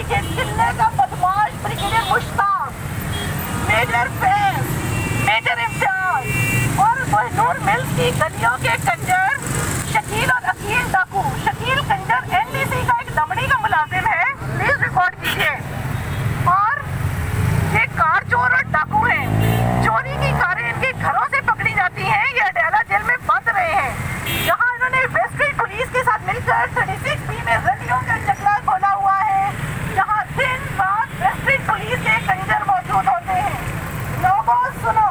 के जिले का बदमाश brigadier Mushtaq, major Faiz, major Imtiaz और कोहिनूर मिल्स की गलियों के कंजर शकील और अकील डाकू। शकील कंजर एनडीसी का एक दमड़ी का मुलाजिम है, प्लीज रिकॉर्ड कीजिए। और ये कार चोर और डाकू हैं। चोरी की कारें इनके घरों से पकड़ी जाती हैं, ये अडयाला जेल में बंद रहे हैं, जहां इन्होंने वेस्टर्न पुलिस के साथ मिलकर 36B में रंडियों का चकला खोला हुआ है, जहां दिन रात वेस्टर्न पुलिस के कंजर मौजूद होते हैं। लोगों सुनो,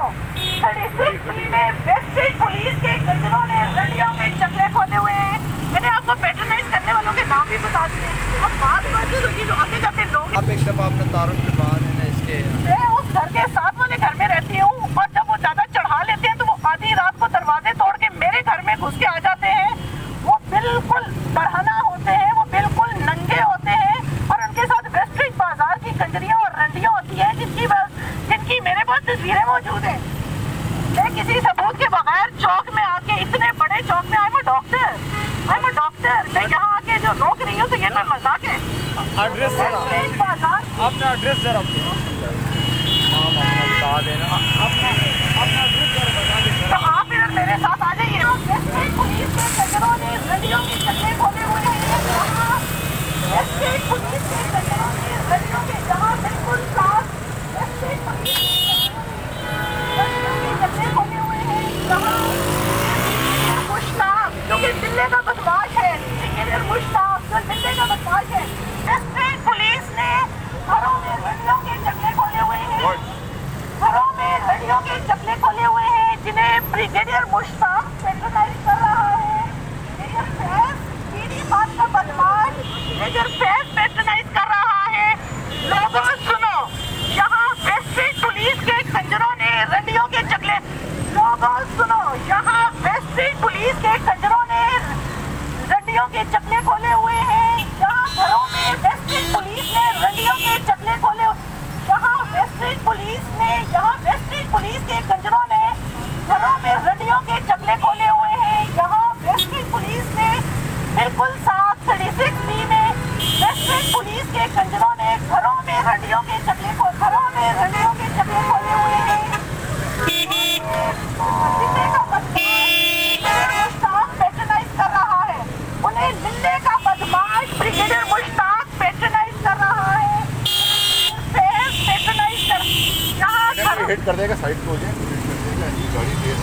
36B में वेस्टर्न पुलिस के कंजरों ने रंडियों के चकले खोले हुए हैं। मैंने आपको पैट्रोनाइज करने वालों के नाम भी बता दिए। अब बात मौजूद होगी जो आते जाते लोग। आप एक दफा अपना तारुफ के बाद है ना इसके मैं उस घर के साथ वाले घर में रहती हूँ, और जब वो ज्यादा चढ़ा लेते हैं तो वो आधी रात को दरवाजे तोड़ के मेरे घर में घुस के आ जाते हैं। वो बिल्कुल बरहना होते हैं, वो बिल्कुल नंगे होते हैं, और उनके साथ वेस्टर्न बाजार की कंजरियां और रंडियां होती हैं, जिनकी मेरे पास तस्वीरें मौजूद हैं। मैं किसी सबूत के बगैर चौक में आके, इतने बड़े चौक में, आई एम अ डॉक्टर, मैं यहाँ आके जो रोक रही हूँ तो ये मैं मजाक है। एड्रेस जरा बाजार अपना एड्रेस जरा बता देना, अपना एड्रेस जरा बता देना। तो आप इधर मेरे साथ आ जाइए। वेस्टर्न पुलिस के कंजरों ने रंडियों के चक्के खोले हुए हैं, वेस्टर्न पुलिस के कंजरों ने रंडियों के, जहाँ बिल्कुल साफ वेस्टर्न पुलिस के रंडियों के चक्के खोले हुए हैं, जहाँ मुश्ताक जो कि दिल्ली का बदमाश है, ब्रिगेडियर मुश्ताक जो दिल्ली का बदमाश है, वेस्टर्न पुलिस ने घरों में रंडियों के चक्के खोले हुए हैं, घरों में रंडियों के चक्के खोले हुए हैं, जिन्हें ब्रिगेडियर मुश्ताक पैट्रोनाइज कर रहा है। मेजर फैज, पीडी पान का बदमाश मेजर फैज पैट्रोनाइज कर रहा है। लोगों सुनो, यहाँ वेस्टर्न पुलिस के कंजरों ने रंडियों के चकले, लोगों सुनो, यहाँ वेस्टर्न पुलिस के कंजरों ने रंडियों के चकले खोले हुए हैं, जहाँ घरों में वेस्टर्न पुलिस ने रंडियों के चकले खोले, यहाँ वेस्टर्न पुलिस के कंजरों ने घरों में रंडियों के चकले खोले हुए हैं, यहाँ वेस्टर्न पुलिस ने बिल्कुल साफ 36B में वेस्टर्न पुलिस के कंजरों ने घरों में रंडियों के चकले खोले हुए हैं। दिल्ली का बदमाश मुश्ताक पैट्रोनाइज कर रहा है, उन्हें दिल्ली का बदमाश ब्रिगेडियर मुश्ताक पैट्रोनाइज कर रहा है, पैट्रोनाइज कर, यहाँ हिट कर देगा, साइड को हो जाए, हिट कर देगा, गाड़ी तेज